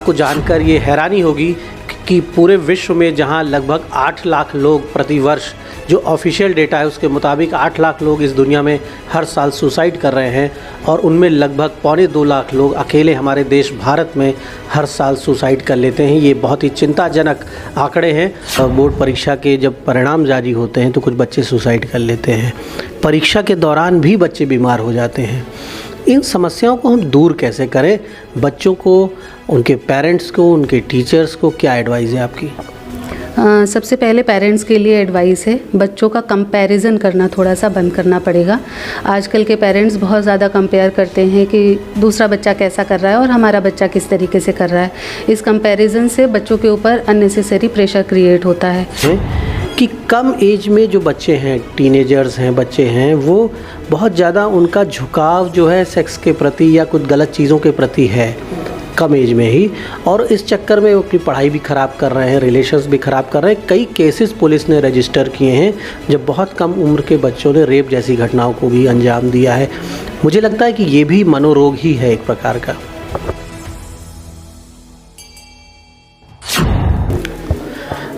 को जानकर ये हैरानी होगी कि पूरे विश्व में जहां लगभग 8 लाख लोग प्रतिवर्ष, जो ऑफिशियल डेटा है उसके मुताबिक 8 लाख लोग इस दुनिया में हर साल सुसाइड कर रहे हैं और उनमें लगभग 2.25 लाख लोग अकेले हमारे देश भारत में हर साल सुसाइड कर लेते हैं। ये बहुत ही चिंताजनक आंकड़े हैं। बोर्ड परीक्षा के जब परिणाम जारी होते हैं तो कुछ बच्चे सुसाइड कर लेते हैं। परीक्षा के दौरान भी बच्चे बीमार हो जाते हैं। इन समस्याओं को हम दूर कैसे करें? बच्चों को, उनके पेरेंट्स को, उनके टीचर्स को क्या एडवाइस है आपकी? सबसे पहले पेरेंट्स के लिए एडवाइस है, बच्चों का कंपैरिजन करना थोड़ा सा बंद करना पड़ेगा। आजकल के पेरेंट्स बहुत ज़्यादा कंपेयर करते हैं कि दूसरा बच्चा कैसा कर रहा है और हमारा बच्चा किस तरीके से कर रहा है। इस कंपैरिजन से बच्चों के ऊपर अननेसेसरी प्रेशर क्रिएट होता है कि कम एज में जो बच्चे हैं, टीनेजर्स हैं, बच्चे हैं, वो बहुत ज़्यादा उनका झुकाव जो है सेक्स के प्रति या कुछ गलत चीज़ों के प्रति है कम एज में ही, और इस चक्कर में वो अपनी पढ़ाई भी ख़राब कर रहे हैं, रिलेशंस भी ख़राब कर रहे हैं। कई केसेस पुलिस ने रजिस्टर किए हैं जब बहुत कम उम्र के बच्चों ने रेप जैसी घटनाओं को भी अंजाम दिया है। मुझे लगता है कि ये भी मनोरोग ही है एक प्रकार का।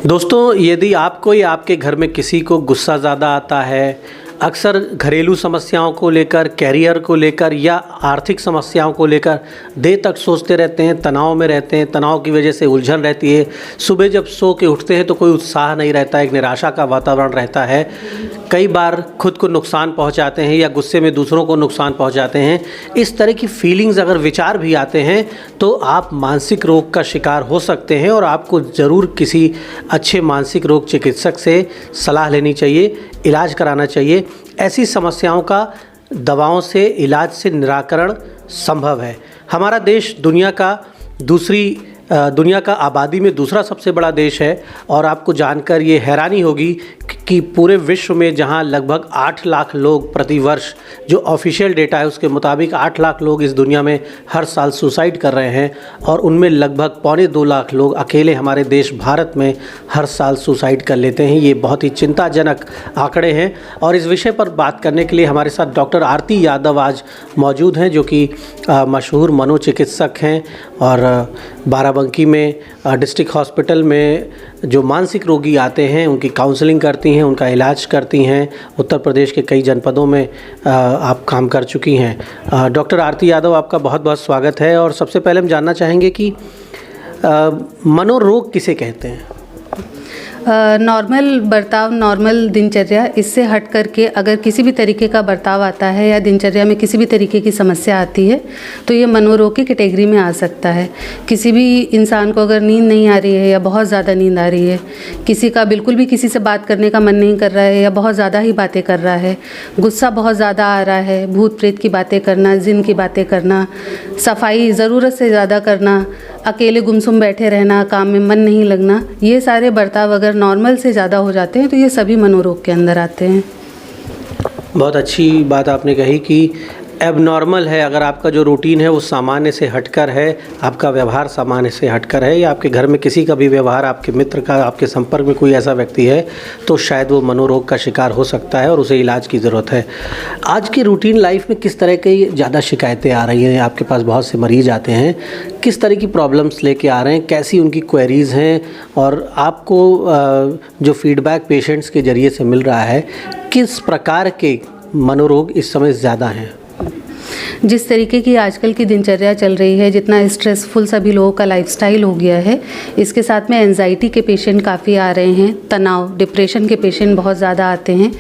दोस्तों, यदि आपको या आपके घर में किसी को गुस्सा ज़्यादा आता है, अक्सर घरेलू समस्याओं को लेकर, कैरियर को लेकर या आर्थिक समस्याओं को लेकर देर तक सोचते रहते हैं, तनाव में रहते हैं, तनाव की वजह से उलझन रहती है, सुबह जब सो के उठते हैं तो कोई उत्साह नहीं रहता, एक निराशा का वातावरण रहता है, कई बार खुद को नुकसान पहुंचाते हैं या गुस्से में दूसरों को नुकसान पहुंचाते हैं, इस तरह की फीलिंग्स अगर विचार भी आते हैं तो आप मानसिक रोग का शिकार हो सकते हैं और आपको ज़रूर किसी अच्छे मानसिक रोग चिकित्सक से सलाह लेनी चाहिए, इलाज कराना चाहिए। ऐसी समस्याओं का दवाओं से, इलाज से निराकरण संभव है। हमारा देश दुनिया का आबादी में दूसरा सबसे बड़ा देश है और आपको जानकर ये हैरानी होगी कि पूरे विश्व में जहां लगभग 8 लाख लोग प्रतिवर्ष, जो ऑफिशियल डेटा है उसके मुताबिक 8 लाख लोग इस दुनिया में हर साल सुसाइड कर रहे हैं और उनमें लगभग 2.25 लाख लोग अकेले हमारे देश भारत में हर साल सुसाइड कर लेते हैं। ये बहुत ही चिंताजनक आंकड़े हैं और इस विषय पर बात करने के लिए हमारे साथ डॉक्टर आरती यादव आज मौजूद हैं, जो कि मशहूर मनोचिकित्सक हैं और बाराबंकी में डिस्ट्रिक्ट हॉस्पिटल में जो मानसिक रोगी आते हैं उनकी काउंसलिंग करती हैं, उनका इलाज करती हैं। उत्तर प्रदेश के कई जनपदों में आप काम कर चुकी हैं। डॉक्टर आरती यादव, आपका बहुत बहुत स्वागत है। और सबसे पहले हम जानना चाहेंगे कि मनोरोग किसे कहते हैं? नॉर्मल बर्ताव, नॉर्मल दिनचर्या, इससे हट करके अगर किसी भी तरीके का बर्ताव आता है या दिनचर्या में किसी भी तरीके की समस्या आती है तो ये मनोरोग की कैटेगरी में आ सकता है। किसी भी इंसान को अगर नींद नहीं आ रही है या बहुत ज़्यादा नींद आ रही है, किसी का बिल्कुल भी किसी से बात करने का मन नहीं कर रहा है या बहुत ज़्यादा ही बातें कर रहा है, गुस्सा बहुत ज़्यादा आ रहा है, भूत प्रेत की बातें करना, जिन की बातें करना, सफाई ज़रूरत से ज़्यादा करना, अकेले गुमसुम बैठे रहना, काम में मन नहीं लगना, ये सारे बर्ताव अगर नॉर्मल से ज़्यादा हो जाते हैं तो ये सभी मनोरोग के अंदर आते हैं। बहुत अच्छी बात आपने कही कि एबनॉर्मल है अगर आपका जो रूटीन है वो सामान्य से हटकर है, आपका व्यवहार सामान्य से हटकर है, या आपके घर में किसी का भी व्यवहार, आपके मित्र का, आपके संपर्क में कोई ऐसा व्यक्ति है तो शायद वो मनोरोग का शिकार हो सकता है और उसे इलाज की ज़रूरत है। आज की रूटीन लाइफ में किस तरह की ज़्यादा शिकायतें आ रही हैं? आपके पास बहुत से मरीज़ आते हैं, किस तरह की प्रॉब्लम्स लेके आ रहे हैं, कैसी उनकी क्वेरीज़ हैं और आपको जो फीडबैक पेशेंट्स के ज़रिए से मिल रहा है, किस प्रकार के मनोरोग इस समय ज़्यादा हैं? जिस तरीके की आजकल की दिनचर्या चल रही है, जितना स्ट्रेसफुल सभी लोगों का लाइफस्टाइल हो गया है, इसके साथ में एंजाइटी के पेशेंट काफ़ी आ रहे हैं, तनाव, डिप्रेशन के पेशेंट बहुत ज़्यादा आते हैं।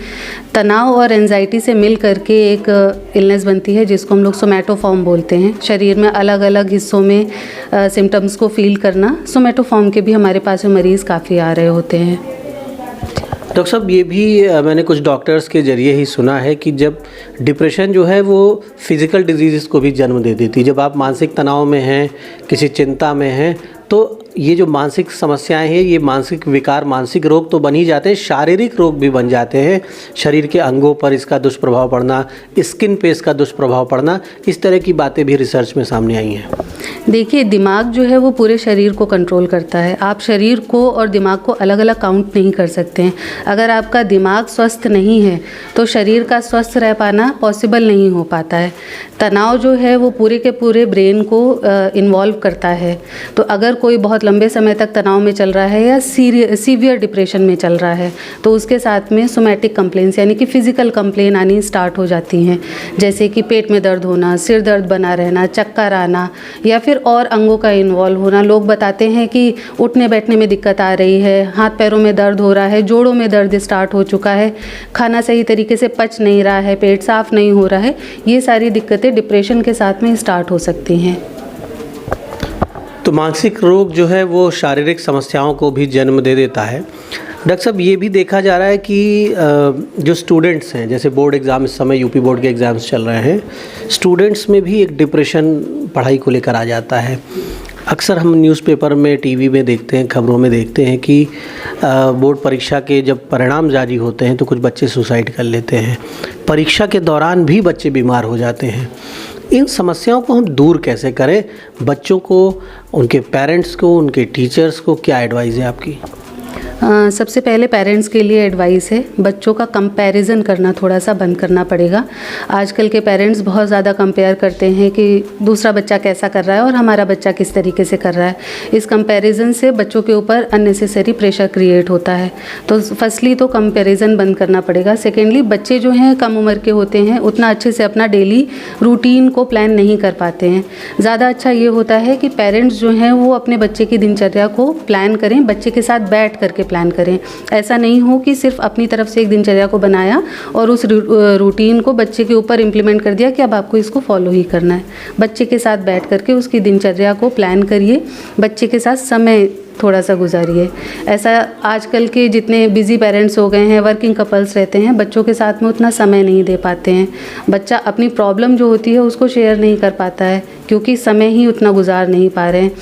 तनाव और एंजाइटी से मिल करके एक इलनेस बनती है जिसको हम लोग सोमैटोफॉर्म बोलते हैं। शरीर में अलग अलग हिस्सों में सिम्टम्स को फील करना, सोमैटोफॉर्म के भी हमारे पास में मरीज़ काफ़ी आ रहे होते हैं। डॉक्टर साहब, ये भी मैंने कुछ डॉक्टर्स के ज़रिए ही सुना है कि जब डिप्रेशन जो है वो फिज़िकल डिजीज़ को भी जन्म दे देती है। जब आप मानसिक तनाव में हैं, किसी चिंता में हैं, तो ये जो मानसिक समस्याएं हैं, ये मानसिक विकार, मानसिक रोग तो बन ही जाते हैं, शारीरिक रोग भी बन जाते हैं। शरीर के अंगों पर इसका दुष्प्रभाव पड़ना, स्किन पे इसका दुष्प्रभाव पड़ना, इस तरह की बातें भी रिसर्च में सामने आई हैं। देखिए, दिमाग जो है वो पूरे शरीर को कंट्रोल करता है। आप शरीर को और दिमाग को अलग अलग काउंट नहीं कर सकते हैं। अगर आपका दिमाग स्वस्थ नहीं है तो शरीर का स्वस्थ रह पाना पॉसिबल नहीं हो पाता है। तनाव जो है वो पूरे के पूरे ब्रेन को इन्वॉल्व करता है। तो अगर कोई बहुत लंबे समय तक तनाव में चल रहा है या सीवियर डिप्रेशन में चल रहा है तो उसके साथ में सोमैटिक कंप्लेंट्स यानी कि फिज़िकल कंप्लेन आनी स्टार्ट हो जाती हैं, जैसे कि पेट में दर्द होना, सिर दर्द बना रहना, चक्कर आना या फिर और अंगों का इन्वॉल्व होना। लोग बताते हैं कि उठने बैठने में दिक्कत आ रही है, हाथ पैरों में दर्द हो रहा है, जोड़ों में दर्द स्टार्ट हो चुका है, खाना सही तरीके से पच नहीं रहा है, पेट साफ नहीं हो रहा है। ये सारी दिक्कतें डिप्रेशन के साथ में स्टार्ट हो सकती हैं। तो मानसिक रोग जो है वो शारीरिक समस्याओं को भी जन्म दे देता है। डॉक्टर साहब, ये भी देखा जा रहा है कि जो स्टूडेंट्स हैं, जैसे बोर्ड एग्ज़ाम इस समय यूपी बोर्ड के एग्ज़ाम्स चल रहे हैं, स्टूडेंट्स में भी एक डिप्रेशन पढ़ाई को लेकर आ जाता है। अक्सर हम न्यूज़पेपर में, टीवी में देखते हैं, खबरों में देखते हैं कि बोर्ड परीक्षा के जब परिणाम जारी होते हैं तो कुछ बच्चे सुसाइड कर लेते हैं। परीक्षा के दौरान भी बच्चे बीमार हो जाते हैं। इन समस्याओं को हम दूर कैसे करें? बच्चों को, उनके पेरेंट्स को, उनके टीचर्स को क्या एडवाइस है आपकी? सबसे पहले पेरेंट्स के लिए एडवाइस है, बच्चों का कंपैरिजन करना थोड़ा सा बंद करना पड़ेगा। आजकल के पेरेंट्स बहुत ज़्यादा कंपेयर करते हैं कि दूसरा बच्चा कैसा कर रहा है और हमारा बच्चा किस तरीके से कर रहा है। इस कंपैरिजन से बच्चों के ऊपर अननेसेसरी प्रेशर क्रिएट होता है। तो फर्स्टली तो कंपैरिजन बंद करना पड़ेगा। सेकेंडली, बच्चे जो हैं कम उम्र के होते हैं, उतना अच्छे से अपना डेली रूटीन को प्लान नहीं कर पाते हैं। ज़्यादा अच्छा ये होता है कि पेरेंट्स जो हैं वो अपने बच्चे की दिनचर्या को प्लान करें, बच्चे के साथ बैठ करके प्लान करें। ऐसा नहीं हो कि सिर्फ अपनी तरफ से एक दिनचर्या को बनाया और उस रूटीन को बच्चे के ऊपर इम्प्लीमेंट कर दिया कि अब आपको इसको फॉलो ही करना है। बच्चे के साथ बैठ करके उसकी दिनचर्या को प्लान करिए, बच्चे के साथ समय थोड़ा सा गुजारिए। ऐसा आजकल के जितने बिज़ी पेरेंट्स हो गए हैं, वर्किंग कपल्स रहते हैं, बच्चों के साथ में उतना समय नहीं दे पाते हैं। बच्चा अपनी प्रॉब्लम जो होती है उसको शेयर नहीं कर पाता है क्योंकि समय ही उतना गुजार नहीं पा रहे हैं।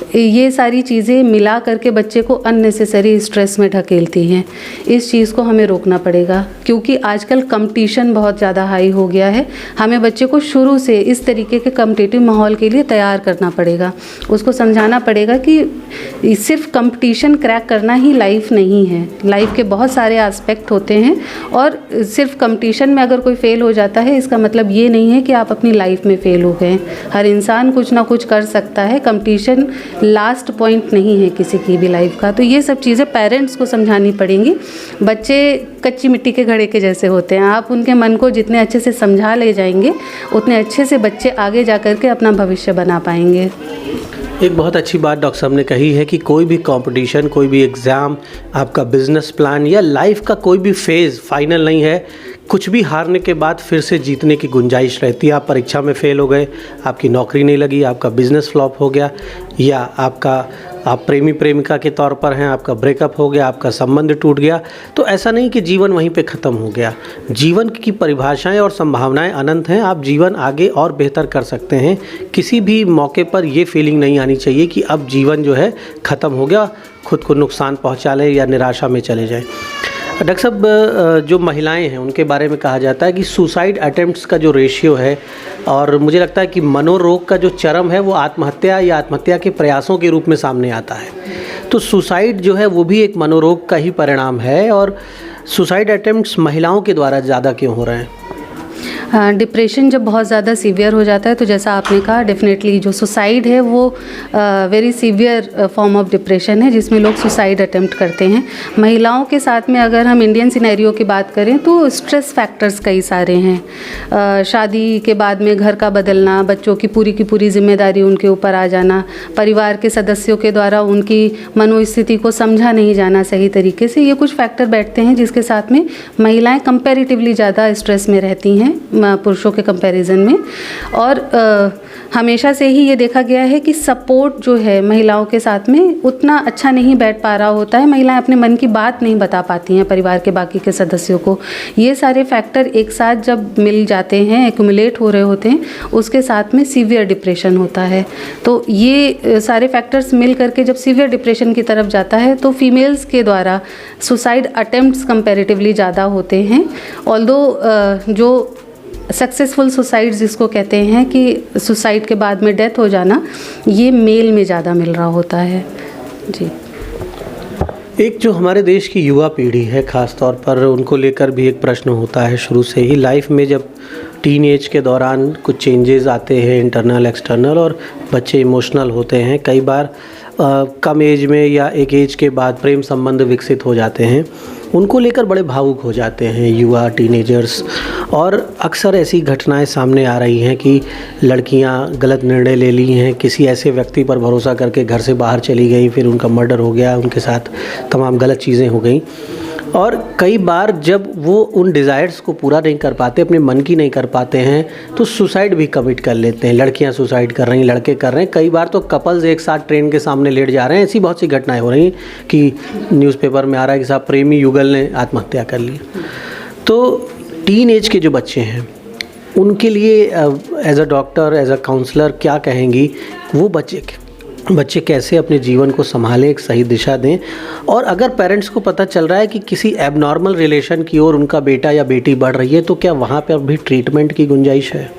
ये सारी चीज़ें मिला करके बच्चे को अननेसेसरी स्ट्रेस में ढकेलती हैं। इस चीज़ को हमें रोकना पड़ेगा क्योंकि आजकल कंपटीशन बहुत ज़्यादा हाई हो गया है। हमें बच्चे को शुरू से इस तरीके के कम्पिटिटिव माहौल के लिए तैयार करना पड़ेगा। उसको समझाना पड़ेगा कि सिर्फ कंपटीशन क्रैक करना ही लाइफ नहीं है। लाइफ के बहुत सारे एस्पेक्ट होते हैं और सिर्फ कंपटीशन में अगर कोई फेल हो जाता है इसका मतलब ये नहीं है कि आप अपनी लाइफ में फेल हो गए। हर इंसान कुछ ना कुछ कर सकता है। कंपटीशन लास्ट पॉइंट नहीं है किसी की भी लाइफ का। तो ये सब चीज़ें पेरेंट्स को समझानी पड़ेंगी। बच्चे कच्ची मिट्टी के घड़े के जैसे होते हैं। आप उनके मन को जितने अच्छे से समझा ले जाएंगे उतने अच्छे से बच्चे आगे जा कर के अपना भविष्य बना पाएंगे। एक बहुत अच्छी बात डॉक्टर साहब ने कही है कि कोई भी कंपटीशन, कोई भी एग्ज़ाम, आपका बिजनेस प्लान या लाइफ का कोई भी फेज़ फाइनल नहीं है। कुछ भी हारने के बाद फिर से जीतने की गुंजाइश रहती है। आप परीक्षा में फ़ेल हो गए, आपकी नौकरी नहीं लगी, आपका बिज़नेस फ्लॉप हो गया, या आप प्रेमी प्रेमिका के तौर पर हैं, आपका ब्रेकअप हो गया, आपका संबंध टूट गया, तो ऐसा नहीं कि जीवन वहीं पे ख़त्म हो गया। जीवन की परिभाषाएं और संभावनाएं अनंत हैं। आप जीवन आगे और बेहतर कर सकते हैं। किसी भी मौके पर ये फीलिंग नहीं आनी चाहिए कि अब जीवन जो है ख़त्म हो गया, खुद को नुकसान पहुँचा लें या निराशा में चले जाएँ। डॉक्टर साहब, जो महिलाएं हैं उनके बारे में कहा जाता है कि सुसाइड अटेम्प्ट्स का जो रेशियो है, और मुझे लगता है कि मनोरोग का जो चरम है वो आत्महत्या या आत्महत्या के प्रयासों के रूप में सामने आता है। तो सुसाइड जो है वो भी एक मनोरोग का ही परिणाम है, और सुसाइड अटेम्प्ट्स महिलाओं के द्वारा ज़्यादा क्यों हो रहे हैं? डिप्रेशन जब बहुत ज़्यादा सीवियर हो जाता है तो जैसा आपने कहा, डेफिनेटली जो सुसाइड है वो very severe form of depression है जिसमें लोग सुसाइड अटेम्प्ट करते हैं। महिलाओं के साथ में अगर हम इंडियन सिनेरियो की बात करें तो स्ट्रेस फैक्टर्स कई सारे हैं। शादी के बाद में घर का बदलना, बच्चों की पूरी जिम्मेदारी उनके ऊपर आ जाना, परिवार के सदस्यों के द्वारा उनकी मनोस्थिति को समझा नहीं जाना सही तरीके से, ये कुछ फैक्टर बैठते हैं जिसके साथ में महिलाएं कंपैरेटिवली ज़्यादा स्ट्रेस में रहती हैं पुरुषों के कंपैरिजन में। और हमेशा से ही ये देखा गया है कि सपोर्ट जो है महिलाओं के साथ में उतना अच्छा नहीं बैठ पा रहा होता है। महिलाएं अपने मन की बात नहीं बता पाती हैं परिवार के बाकी के सदस्यों को। ये सारे फैक्टर एक साथ जब मिल जाते हैं, एक्यूमुलेट हो रहे होते हैं, उसके साथ में सीवियर डिप्रेशन होता है। तो ये सारे फैक्टर्स मिल करके जब सीवियर डिप्रेशन की तरफ जाता है तो फीमेल्स के द्वारा सुसाइड अटेम्प्ट्स कंपैरेटिवली ज़्यादा होते हैं। ऑल्दो जो सक्सेसफुल सुसाइड जिसको कहते हैं कि सुसाइड के बाद में डेथ हो जाना, ये मेल में ज़्यादा मिल रहा होता है जी। एक जो हमारे देश की युवा पीढ़ी है, ख़ास तौर पर उनको लेकर भी एक प्रश्न होता है शुरू से ही। लाइफ में जब टीन एज के दौरान कुछ चेंजेस आते हैं इंटरनल एक्सटर्नल, और बच्चे इमोशनल होते हैं। कई बार कम एज में या एक एज के बाद प्रेम संबंध विकसित हो जाते हैं, उनको लेकर बड़े भावुक हो जाते हैं युवा टीनेजर्स। और अक्सर ऐसी घटनाएं सामने आ रही हैं कि लड़कियां गलत निर्णय ले ली हैं, किसी ऐसे व्यक्ति पर भरोसा करके घर से बाहर चली गई, फिर उनका मर्डर हो गया, उनके साथ तमाम गलत चीज़ें हो गई। और कई बार जब वो उन डिज़ायर्स को पूरा नहीं कर पाते, अपने मन की नहीं कर पाते हैं, तो सुसाइड भी कमिट कर लेते हैं। लड़कियां सुसाइड कर रही हैं, लड़के कर रहे हैं, कई बार तो कपल्स एक साथ ट्रेन के सामने लेट जा रहे हैं। ऐसी बहुत सी घटनाएं हो रही हैं कि न्यूज़पेपर में आ रहा है कि साहब प्रेमी युगल ने आत्महत्या कर ली। तो टीन एज के जो बच्चे हैं उनके लिए as a doctor, as a counsellor क्या कहेंगी, वो बच्चे कैसे अपने जीवन को संभालें, एक सही दिशा दें। और अगर पेरेंट्स को पता चल रहा है कि किसी एबनॉर्मल रिलेशन की ओर उनका बेटा या बेटी बढ़ रही है, तो क्या वहाँ पर भी ट्रीटमेंट की गुंजाइश है?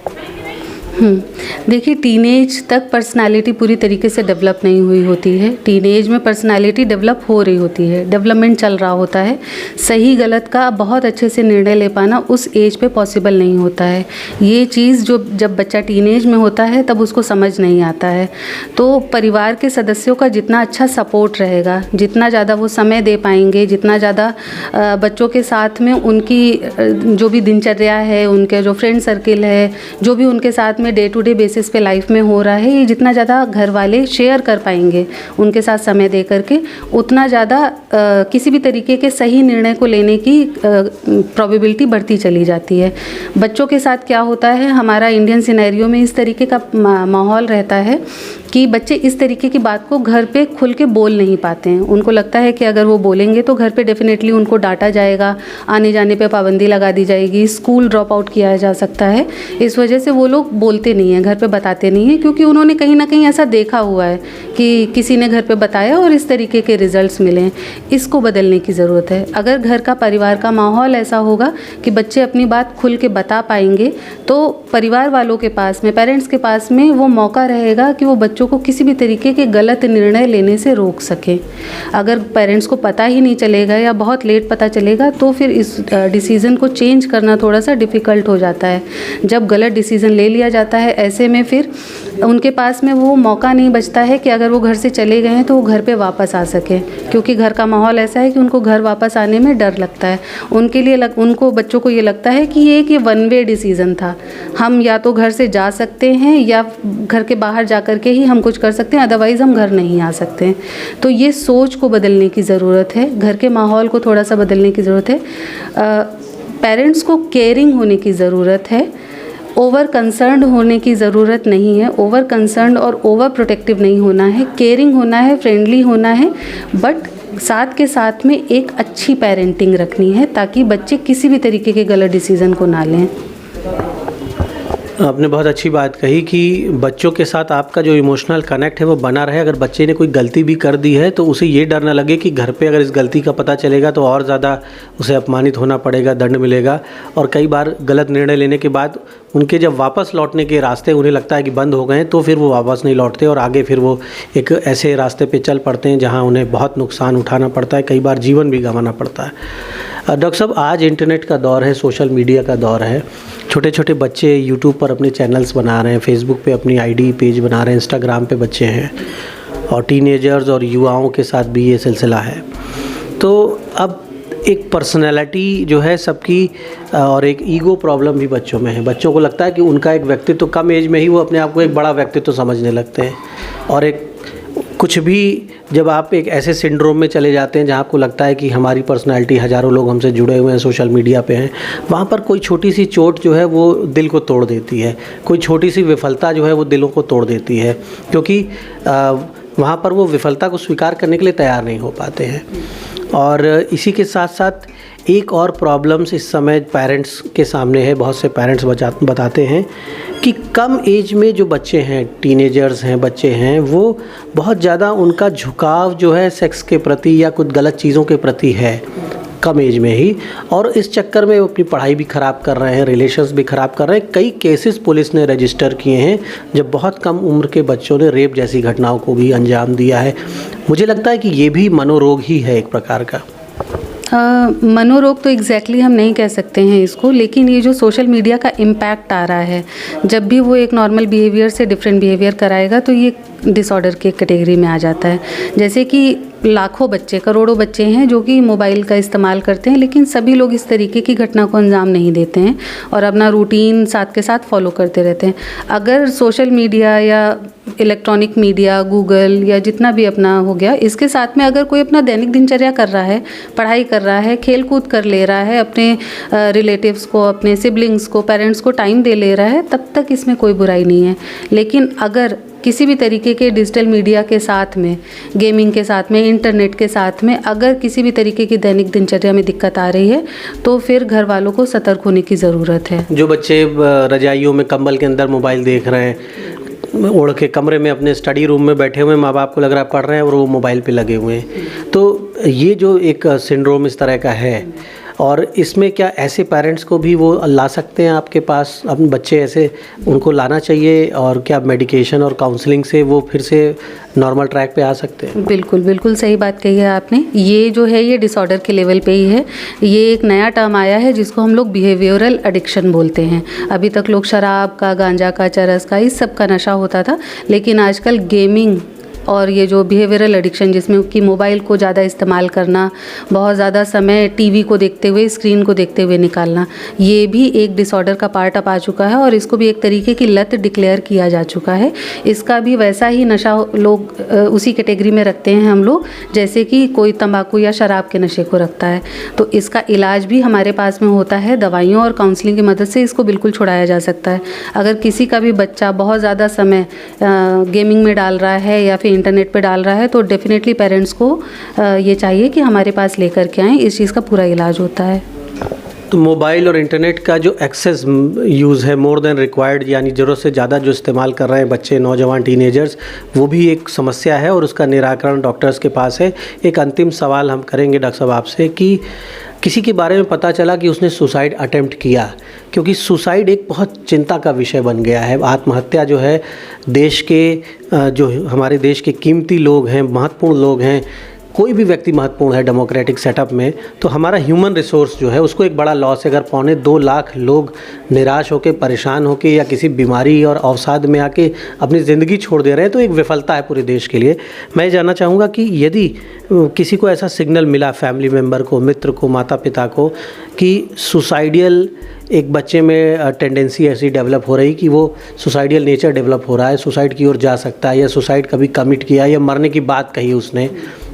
देखिए, टीनेज तक पर्सनालिटी पूरी तरीके से डेवलप नहीं हुई होती है। टीनेज में पर्सनालिटी डेवलप हो रही होती है, डेवलपमेंट चल रहा होता है। सही गलत का बहुत अच्छे से निर्णय ले पाना उस एज पे पॉसिबल नहीं होता है। ये चीज़ जो जब बच्चा टीनेज में होता है तब उसको समझ नहीं आता है। तो परिवार के सदस्यों का जितना अच्छा सपोर्ट रहेगा, जितना ज़्यादा वो समय दे पाएंगे, जितना ज़्यादा बच्चों के साथ में उनकी जो भी दिनचर्या है, उनके जो फ्रेंड सर्किल है, जो भी उनके साथ में डे टू डे बेसिस पे लाइफ में हो रहा है, ये जितना ज़्यादा घर वाले शेयर कर पाएंगे उनके साथ समय दे करके, उतना ज़्यादा किसी भी तरीके के सही निर्णय को लेने की प्रोबेबिलिटी बढ़ती चली जाती है। बच्चों के साथ क्या होता है, हमारा इंडियन सिनेरियो में इस तरीके का माहौल रहता है कि बच्चे इस तरीके की बात को घर पे खुल के बोल नहीं पाते हैं। उनको लगता है कि अगर वो बोलेंगे तो घर पे डेफिनेटली उनको डांटा जाएगा, आने जाने पे पाबंदी लगा दी जाएगी, स्कूल ड्रॉप आउट किया जा सकता है। इस वजह से वो लोग बोलते नहीं हैं, घर पे बताते नहीं हैं, क्योंकि उन्होंने कहीं ना कहीं ऐसा देखा हुआ है कि किसी ने घर पे बताया और इस तरीके के रिजल्ट्स मिले हैं। इसको बदलने की ज़रूरत है। अगर घर का, परिवार का माहौल ऐसा होगा कि बच्चे अपनी बात खुल के बता पाएंगे, तो परिवार वालों के पास में, पेरेंट्स के पास में वो मौका रहेगा कि वो बच्चों को किसी भी तरीके के गलत निर्णय लेने से रोक सकें। अगर पेरेंट्स को पता ही नहीं चलेगा या बहुत लेट पता चलेगा, तो फिर इस डिसीज़न को चेंज करना थोड़ा सा डिफ़िकल्ट हो जाता है। जब गलत डिसीज़न ले लिया जाता है, ऐसे में फिर उनके पास में वो मौका नहीं बचता है कि अगर वो घर से चले गए हैं तो वो घर पे वापस आ सकें, क्योंकि घर का माहौल ऐसा है कि उनको घर वापस आने में डर लगता है। उनके लिए उनको बच्चों को ये लगता है कि ये वन वे डिसीज़न था, हम या तो घर से जा सकते हैं या घर के बाहर जा कर के ही हम कुछ कर सकते हैं, अदरवाइज़ हम घर नहीं आ सकते हैं। तो ये सोच को बदलने की ज़रूरत है, घर के माहौल को थोड़ा सा बदलने की ज़रूरत है। पेरेंट्स को केयरिंग होने की ज़रूरत है, ओवर कंसर्न्ड होने की ज़रूरत नहीं है। ओवर कंसर्न्ड और ओवर प्रोटेक्टिव नहीं होना है, केयरिंग होना है, फ्रेंडली होना है, बट साथ के साथ में एक अच्छी पेरेंटिंग रखनी है ताकि बच्चे किसी भी तरीके के गलत डिसीज़न को ना लें। आपने बहुत अच्छी बात कही कि बच्चों के साथ आपका जो इमोशनल कनेक्ट है वो बना रहे। अगर बच्चे ने कोई गलती भी कर दी है तो उसे ये डर ना लगे कि घर पे अगर इस गलती का पता चलेगा तो और ज़्यादा उसे अपमानित होना पड़ेगा, दंड मिलेगा। और कई बार गलत निर्णय लेने के बाद उनके जब वापस लौटने के रास्ते उन्हें लगता है कि बंद हो गए हैं, तो फिर वो वापस नहीं लौटते और आगे फिर वो एक ऐसे रास्ते पे चल पड़ते हैं जहाँ उन्हें बहुत नुकसान उठाना पड़ता है, कई बार जीवन भी गंवाना पड़ता है। डॉक्टर साहब, आज इंटरनेट का दौर है, सोशल मीडिया का दौर है। छोटे छोटे बच्चे यूट्यूब पर अपने चैनल्स बना रहे हैं, फेसबुक पे अपनी आईडी पेज बना रहे हैं, इंस्टाग्राम पे बच्चे हैं, और टीनेजर्स और युवाओं के साथ भी ये सिलसिला है। तो अब एक पर्सनैलिटी जो है सबकी और एक ईगो प्रॉब्लम भी बच्चों में है। बच्चों को लगता है कि उनका एक व्यक्तित्व, कम एज में ही वो अपने आप को एक बड़ा व्यक्तित्व समझने लगते हैं। और एक कुछ भी जब आप एक ऐसे सिंड्रोम में चले जाते हैं जहाँ आपको लगता है कि हमारी पर्सनैलिटी, हज़ारों लोग हमसे जुड़े हुए हैं, सोशल मीडिया पे हैं, वहाँ पर कोई छोटी सी चोट जो है वो दिल को तोड़ देती है, कोई छोटी सी विफलता जो है वो दिलों को तोड़ देती है, क्योंकि वहाँ पर वो विफलता को स्वीकार करने के लिए तैयार नहीं हो पाते हैं। और इसी के साथ साथ एक और प्रॉब्लम्स इस समय पेरेंट्स के सामने है। बहुत से पेरेंट्स बताते हैं कि कम एज में जो बच्चे हैं, टीनेजर्स हैं, बच्चे हैं, वो बहुत ज़्यादा उनका झुकाव जो है सेक्स के प्रति या कुछ गलत चीज़ों के प्रति है कम एज में ही, और इस चक्कर में वो अपनी पढ़ाई भी ख़राब कर रहे हैं, रिलेशंस भी ख़राब कर रहे हैं। कई केसेस पुलिस ने रजिस्टर किए हैं जब बहुत कम उम्र के बच्चों ने रेप जैसी घटनाओं को भी अंजाम दिया है। मुझे लगता है कि ये भी मनोरोग ही है एक प्रकार का। मनोरोग तो एग्जैक्टली हम नहीं कह सकते हैं इसको, लेकिन ये जो सोशल मीडिया का इम्पैक्ट आ रहा है, जब भी वो एक नॉर्मल बिहेवियर से डिफरेंट बिहेवियर कराएगा तो ये डिसऑर्डर के कैटेगरी में आ जाता है। जैसे कि लाखों बच्चे, करोड़ों बच्चे हैं जो कि मोबाइल का इस्तेमाल करते हैं, लेकिन सभी लोग इस तरीके की घटना को अंजाम नहीं देते हैं और अपना रूटीन साथ के साथ फॉलो करते रहते हैं। अगर सोशल मीडिया या इलेक्ट्रॉनिक मीडिया, गूगल या जितना भी अपना हो गया, इसके साथ में अगर कोई अपना दैनिक दिनचर्या कर रहा है, पढ़ाई कर रहा है, खेल कूद कर ले रहा है, अपने रिलेटिव्स को, अपने सिबलिंग्स को, पेरेंट्स को टाइम दे ले रहा है, तब तक इसमें कोई बुराई नहीं है। लेकिन अगर किसी भी तरीके के डिजिटल मीडिया के साथ में, गेमिंग के साथ में, इंटरनेट के साथ में अगर किसी भी तरीके की दैनिक दिनचर्या में दिक्कत आ रही है तो फिर घर वालों को सतर्क होने की ज़रूरत है। जो बच्चे रजाइयों में, कंबल के अंदर मोबाइल देख रहे हैं, ओढ़ के कमरे में अपने स्टडी रूम में बैठे हुए, माँ बाप को लग रहा है पढ़ रहे हैं और वो मोबाइल पे लगे हुए हैं, तो ये जो एक सिंड्रोम इस तरह का है, और इसमें क्या ऐसे पेरेंट्स को भी वो ला सकते हैं आपके पास, अपने बच्चे ऐसे उनको लाना चाहिए, और क्या मेडिकेशन और काउंसलिंग से वो फिर से नॉर्मल ट्रैक पे आ सकते हैं? बिल्कुल बिल्कुल सही बात कही है आपने। ये जो है ये डिसऑर्डर के लेवल पे ही है। ये एक नया टर्म आया है जिसको हम लोग बिहेवियरल एडिक्शन बोलते हैं। अभी तक लोग शराब का, गांजा का, चरस का, इस सब का नशा होता था, लेकिन आजकल गेमिंग और ये जो बिहेवियरल एडिक्शन, जिसमें कि मोबाइल को ज़्यादा इस्तेमाल करना, बहुत ज़्यादा समय टीवी को देखते हुए, स्क्रीन को देखते हुए निकालना, ये भी एक डिसऑर्डर का पार्ट अब आ चुका है और इसको भी एक तरीके की लत डिक्लेयर किया जा चुका है। इसका भी वैसा ही नशा लोग उसी कैटेगरी में रखते हैं हम लोग, जैसे कि कोई तंबाकू या शराब के नशे को रखता है। तो इसका इलाज भी हमारे पास में होता है, दवाइयों और काउंसलिंग की मदद से इसको बिल्कुल छुड़ाया जा सकता है। अगर किसी का भी बच्चा बहुत ज़्यादा समय गेमिंग में डाल रहा है या फिर इंटरनेट पे डाल रहा है, तो डेफिनेटली पेरेंट्स को ये चाहिए कि हमारे पास लेकर के आएँ, इस चीज़ का पूरा इलाज होता है। तो मोबाइल और इंटरनेट का जो एक्सेस यूज़ है, मोर देन रिक्वायर्ड, यानी ज़रूरत से ज़्यादा जो इस्तेमाल कर रहे हैं बच्चे, नौजवान, टीनेजर्स, वो भी एक समस्या है और उसका निराकरण डॉक्टर्स के पास है। एक अंतिम सवाल हम करेंगे डॉक्टर साहब आपसे कि किसी के बारे में पता चला कि उसने सुसाइड अटेम्प्ट किया, क्योंकि सुसाइड एक बहुत चिंता का विषय बन गया है। आत्महत्या जो है, देश के जो हमारे देश के कीमती लोग हैं, महत्वपूर्ण लोग हैं, कोई भी व्यक्ति महत्वपूर्ण है डेमोक्रेटिक सेटअप में, तो हमारा ह्यूमन रिसोर्स जो है उसको एक बड़ा लॉस है। अगर 2.25 लाख लोग निराश होकर, परेशान होकर या किसी बीमारी और अवसाद में आके अपनी ज़िंदगी छोड़ दे रहे हैं, तो एक विफलता है पूरे देश के लिए। मैं जानना चाहूँगा कि यदि किसी को ऐसा सिग्नल मिला, फैमिली मेम्बर को, मित्र को, माता पिता को, कि सुसाइडियल एक बच्चे में टेंडेंसी ऐसी डेवलप हो रही कि वो सुसाइडियल नेचर डेवलप हो रहा है, सुसाइड की ओर जा सकता है, या सुसाइड कभी कमिट किया या मरने की बात कही उसने,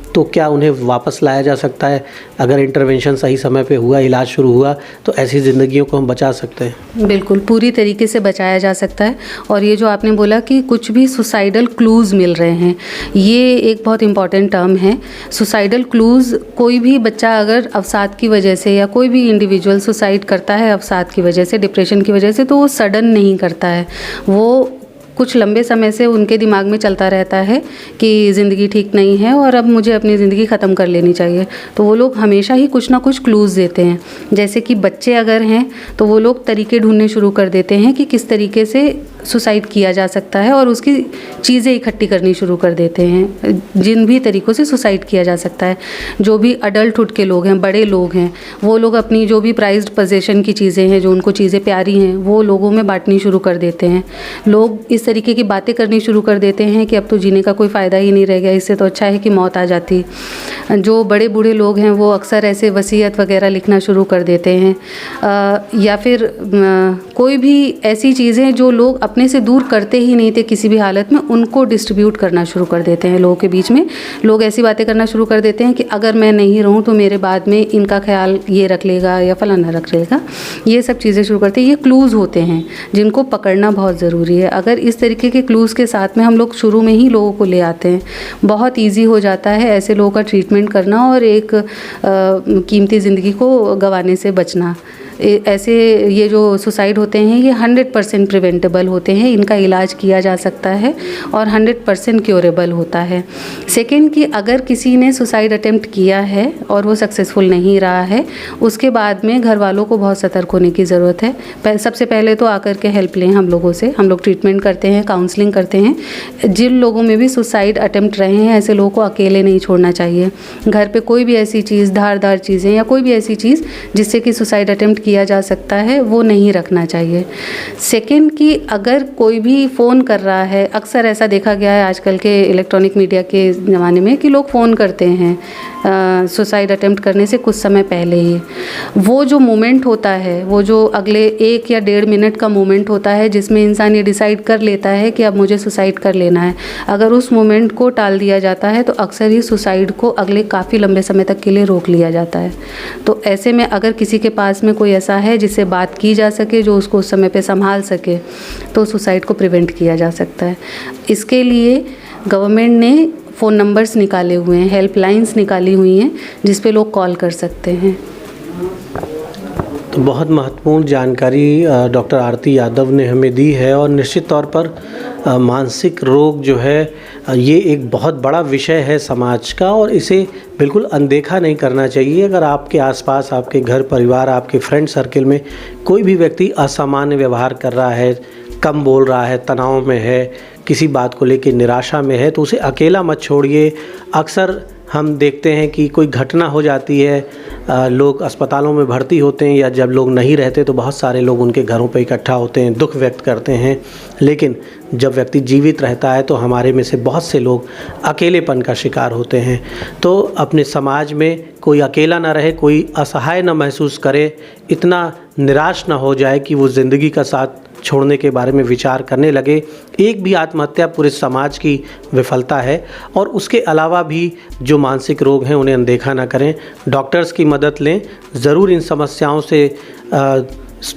तो क्या उन्हें वापस लाया जा सकता है? अगर इंटरवेंशन सही समय पे हुआ, इलाज शुरू हुआ, तो ऐसी ज़िंदगियों को हम बचा सकते हैं? बिल्कुल, पूरी तरीके से बचाया जा सकता है। और ये जो आपने बोला कि कुछ भी सुसाइडल क्लूज़ मिल रहे हैं, ये एक बहुत इंपॉर्टेंट टर्म है। सुसाइडल क्लूज़, कोई भी बच्चा अगर अवसाद की वजह से या कोई भी इंडिविजुअल सुसाइड करता है अवसाद की वजह से, डिप्रेशन की वजह से, तो वो सडन नहीं करता है, वो कुछ लंबे समय से उनके दिमाग में चलता रहता है कि ज़िंदगी ठीक नहीं है और अब मुझे अपनी ज़िंदगी ख़त्म कर लेनी चाहिए। तो वो लोग हमेशा ही कुछ ना कुछ क्लूज़ देते हैं। जैसे कि बच्चे अगर हैं तो वो लोग तरीके ढूंढने शुरू कर देते हैं कि किस तरीके से सुसाइड किया जा सकता है और उसकी चीज़ें इकट्ठी करनी शुरू कर देते हैं, जिन भी तरीक़ों से सुसाइड किया जा सकता है। जो भी अडल्टहुड के लोग हैं, बड़े लोग हैं, वो लोग अपनी जो भी प्राइज्ड पोजेशन की चीज़ें हैं, जो उनको चीज़ें प्यारी हैं, वो लोगों में बांटनी शुरू कर देते हैं। लोग इस तरीके की बातें करनी शुरू कर देते हैं कि अब तो जीने का कोई फ़ायदा ही नहीं रह गया, इससे तो अच्छा है कि मौत आ जाती। जो बड़े बूढ़े लोग हैं वो अक्सर ऐसे वसीयत वगैरह लिखना शुरू कर देते हैं, या फिर कोई भी ऐसी चीज़ें जो लोग अपने से दूर करते ही नहीं थे किसी भी हालत में, उनको डिस्ट्रीब्यूट करना शुरू कर देते हैं लोगों के बीच में। लोग ऐसी बातें करना शुरू कर देते हैं कि अगर मैं नहीं रहूँ तो मेरे बाद में इनका ख्याल ये रख लेगा या फलाना रख लेगा, ये सब चीज़ें शुरू करते हैं। ये क्लूज़ होते हैं जिनको पकड़ना बहुत ज़रूरी है। अगर इस तरीके के क्लूज़ के साथ में हम लोग शुरू में ही लोगों को ले आते हैं, बहुत ईजी हो जाता है ऐसे लोगों का ट्रीटमेंट करना और एक कीमती ज़िंदगी को गंवाने से बचना। ऐसे ये जो सुसाइड होते हैं ये 100% प्रिवेंटेबल होते हैं, इनका इलाज किया जा सकता है और 100% क्योरेबल होता है। सेकेंड कि अगर किसी ने सुसाइड अटेम्प्ट किया है और वो सक्सेसफुल नहीं रहा है, उसके बाद में घर वालों को बहुत सतर्क होने की ज़रूरत है। सबसे पहले तो आकर के हेल्प लें हम लोगों से, हम लोग ट्रीटमेंट करते हैं, काउंसलिंग करते हैं। जिन लोगों में भी सुसाइड अटेम्प्ट रहे हैं ऐसे लोगों को अकेले नहीं छोड़ना चाहिए। घर पे कोई भी ऐसी चीज़, धारदार चीज़ें या कोई भी ऐसी चीज़ जिससे कि सुसाइड अटेम्प्ट किया जा सकता है वो नहीं रखना चाहिए। सेकेंड कि अगर कोई भी फ़ोन कर रहा है, अक्सर ऐसा देखा गया है आजकल के इलेक्ट्रॉनिक मीडिया के ज़माने में कि लोग फ़ोन करते हैं सुसाइड अटेम्प्ट करने से कुछ समय पहले ही। वो जो मोमेंट होता है, वो जो अगले 1 या 1.5 मिनट का मोमेंट होता है जिसमें इंसान ये डिसाइड कर लेता है कि अब मुझे सुसाइड कर लेना है, अगर उस मोमेंट को टाल दिया जाता है तो अक्सर ही सुसाइड को अगले काफ़ी लंबे समय तक के लिए रोक लिया जाता है। तो ऐसे में अगर किसी के पास में कोई ऐसा है जिससे बात की जा सके, जो उसको उस समय पे संभाल सके, तो सुसाइड को प्रिवेंट किया जा सकता है। इसके लिए गवर्नमेंट ने फ़ोन नंबर्स निकाले हुए हैं, हेल्पलाइंस निकाली हुई हैं जिस पे लोग कॉल कर सकते हैं। तो बहुत महत्वपूर्ण जानकारी डॉक्टर आरती यादव ने हमें दी है और निश्चित तौर पर मानसिक रोग जो है ये एक बहुत बड़ा विषय है समाज का और इसे बिल्कुल अनदेखा नहीं करना चाहिए। अगर आपके आसपास, आपके घर परिवार, आपके फ्रेंड सर्किल में कोई भी व्यक्ति असामान्य व्यवहार कर रहा है, कम बोल रहा है, तनाव में है, किसी बात को लेकर निराशा में है, तो उसे अकेला मत छोड़िए। अक्सर हम देखते हैं कि कोई घटना हो जाती है, लोग अस्पतालों में भर्ती होते हैं या जब लोग नहीं रहते तो बहुत सारे लोग उनके घरों पे इकट्ठा होते हैं, दुख व्यक्त करते हैं। लेकिन जब व्यक्ति जीवित रहता है तो हमारे में से बहुत से लोग अकेलेपन का शिकार होते हैं। तो अपने समाज में कोई अकेला ना रहे, कोई असहाय ना महसूस करे, इतना निराश ना हो जाए कि वो ज़िंदगी का साथ छोड़ने के बारे में विचार करने लगे। एक भी आत्महत्या पूरे समाज की विफलता है और उसके अलावा भी जो मानसिक रोग हैं उन्हें अनदेखा ना करें, डॉक्टर्स की मदद लें। ज़रूर इन समस्याओं से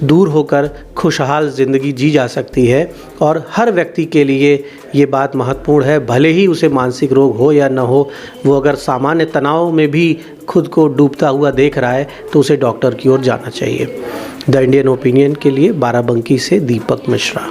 दूर होकर खुशहाल ज़िंदगी जी जा सकती है और हर व्यक्ति के लिए ये बात महत्वपूर्ण है, भले ही उसे मानसिक रोग हो या न हो, वो अगर सामान्य तनाव में भी खुद को डूबता हुआ देख रहा है तो उसे डॉक्टर की ओर जाना चाहिए। द इंडियन ओपिनियन के लिए बाराबंकी से दीपक मिश्रा।